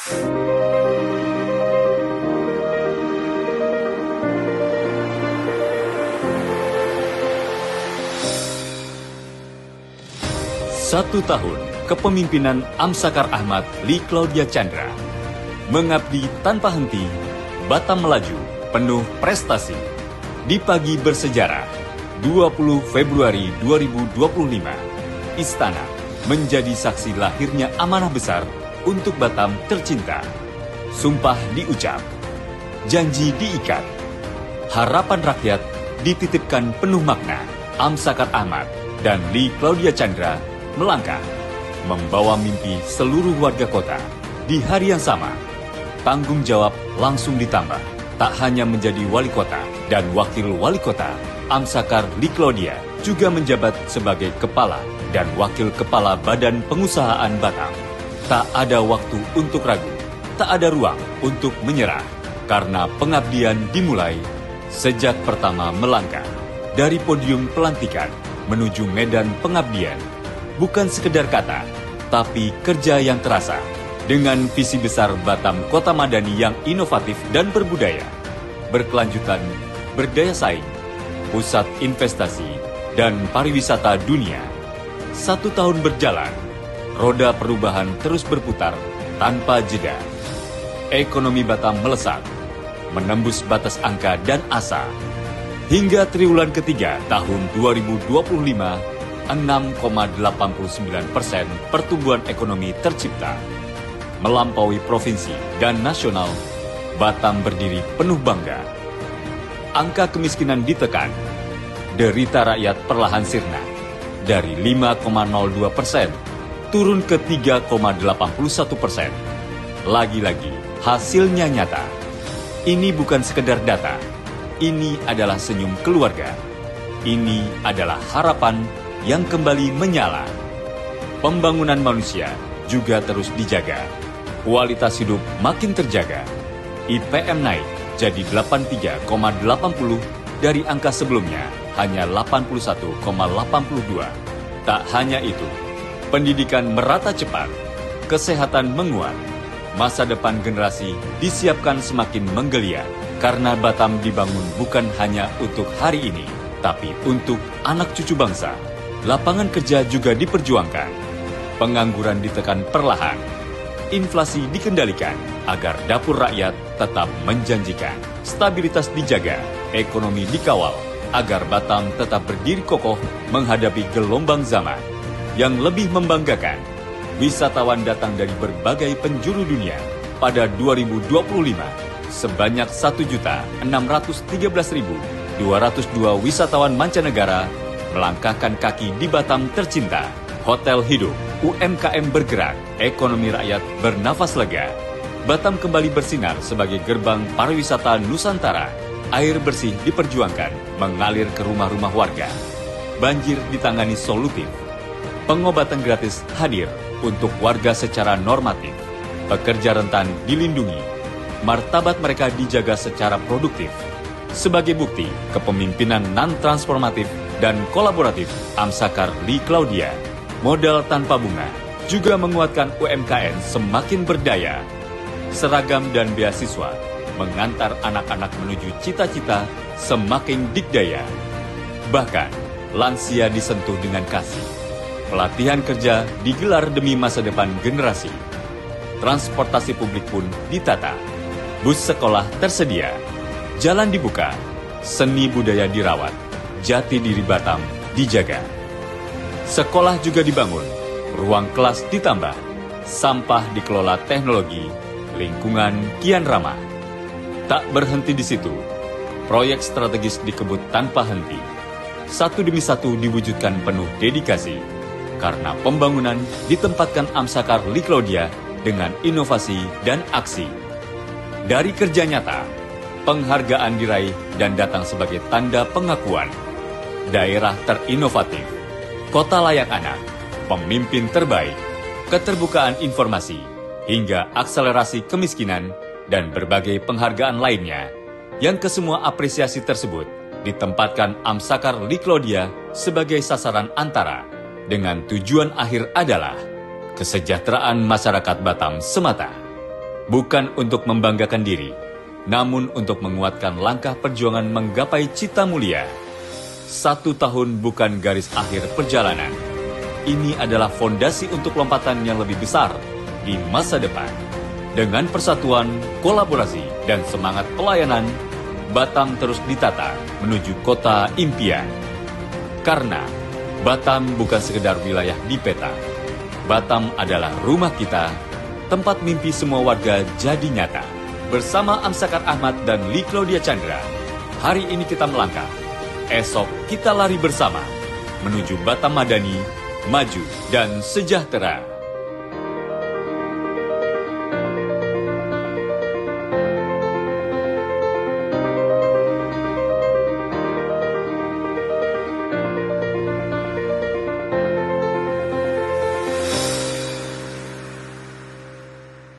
Satu tahun kepemimpinan Amsakar Ahmad Lee Claudia Chandra. Mengabdi tanpa henti, Batam melaju penuh prestasi. Di pagi bersejarah, 20 Februari 2025, Istana menjadi saksi lahirnya amanah besar untuk Batam tercinta. Sumpah diucap, janji diikat, harapan rakyat dititipkan penuh makna. Amsakar Ahmad dan Lee Claudia Chandra melangkah, membawa mimpi seluruh warga kota. Di hari yang sama, tanggung jawab langsung ditambah. Tak hanya menjadi wali kota dan wakil wali kota, Amsakar Lee Claudia juga menjabat sebagai kepala dan wakil kepala Badan Pengusahaan Batam. Tak ada waktu untuk ragu, tak ada ruang untuk menyerah, karena pengabdian dimulai sejak pertama melangkah dari podium pelantikan menuju medan pengabdian. Bukan sekedar kata, tapi kerja yang terasa. Dengan visi besar Batam Kota Madani yang inovatif dan berbudaya, berkelanjutan, berdaya saing, pusat investasi, dan pariwisata dunia. 1 tahun berjalan, roda perubahan terus berputar tanpa jeda. Ekonomi Batam melesat, menembus batas angka dan asa. Hingga triwulan ketiga tahun 2025, 6,89% pertumbuhan ekonomi tercipta. Melampaui provinsi dan nasional, Batam berdiri penuh bangga. Angka kemiskinan ditekan, derita rakyat perlahan sirna. Dari 5,02% turun ke 3,81%. Lagi-lagi, hasilnya nyata. Ini bukan sekedar data, ini adalah senyum keluarga. Ini adalah harapan yang kembali menyala. Pembangunan manusia juga terus dijaga. Kualitas hidup makin terjaga. IPM naik jadi 83,80 dari angka sebelumnya hanya 81,82. Tak hanya itu, pendidikan merata cepat, kesehatan menguat, masa depan generasi disiapkan semakin menggeliat. Karena Batam dibangun bukan hanya untuk hari ini, tapi untuk anak cucu bangsa. Lapangan kerja juga diperjuangkan. Pengangguran ditekan perlahan. Inflasi dikendalikan agar dapur rakyat tetap menjanjikan. Stabilitas dijaga, ekonomi dikawal agar Batam tetap berdiri kokoh menghadapi gelombang zaman. Yang lebih membanggakan, wisatawan datang dari berbagai penjuru dunia. Pada 2025, sebanyak 1.613.202 wisatawan mancanegara melangkahkan kaki di Batam tercinta. Hotel hidup, UMKM bergerak, ekonomi rakyat bernafas lega. Batam kembali bersinar sebagai gerbang pariwisata Nusantara. Air bersih diperjuangkan mengalir ke rumah-rumah warga. Banjir ditangani solutif. Pengobatan gratis hadir untuk warga secara normatif. Pekerja rentan dilindungi. Martabat mereka dijaga secara produktif. Sebagai bukti kepemimpinan non-transformatif dan kolaboratif Amsakar Lee Claudia, modal tanpa bunga, juga menguatkan UMKM semakin berdaya. Seragam dan beasiswa mengantar anak-anak menuju cita-cita semakin dikdaya. Bahkan, lansia disentuh dengan kasih. Pelatihan kerja digelar demi masa depan generasi. Transportasi publik pun ditata. Bus sekolah tersedia. Jalan dibuka, seni budaya dirawat, jati diri Batam dijaga. Sekolah juga dibangun, ruang kelas ditambah, sampah dikelola teknologi, lingkungan kian ramah. Tak berhenti di situ, proyek strategis dikebut tanpa henti. Satu demi satu diwujudkan penuh dedikasi, karena pembangunan ditempatkan Amsakar Lee Claudia dengan inovasi dan aksi. Dari kerja nyata, penghargaan diraih dan datang sebagai tanda pengakuan. Daerah terinovatif, kota layak anak, pemimpin terbaik, keterbukaan informasi, hingga akselerasi kemiskinan dan berbagai penghargaan lainnya. Yang kesemua apresiasi tersebut ditempatkan Amsakar Lee Claudia sebagai sasaran antara, dengan tujuan akhir adalah kesejahteraan masyarakat Batam semata. Bukan untuk membanggakan diri, namun untuk menguatkan langkah perjuangan menggapai cita mulia. 1 tahun bukan garis akhir perjalanan. Ini adalah fondasi untuk lompatan yang lebih besar di masa depan. Dengan persatuan, kolaborasi, dan semangat pelayanan, Batam terus ditata menuju kota impian. Karena Batam bukan sekedar wilayah di peta. Batam adalah rumah kita, tempat mimpi semua warga jadi nyata. Bersama Amsakar Ahmad dan Lee Claudia Chandra, hari ini kita melangkah. Esok kita lari bersama menuju Batam Madani, maju dan sejahtera.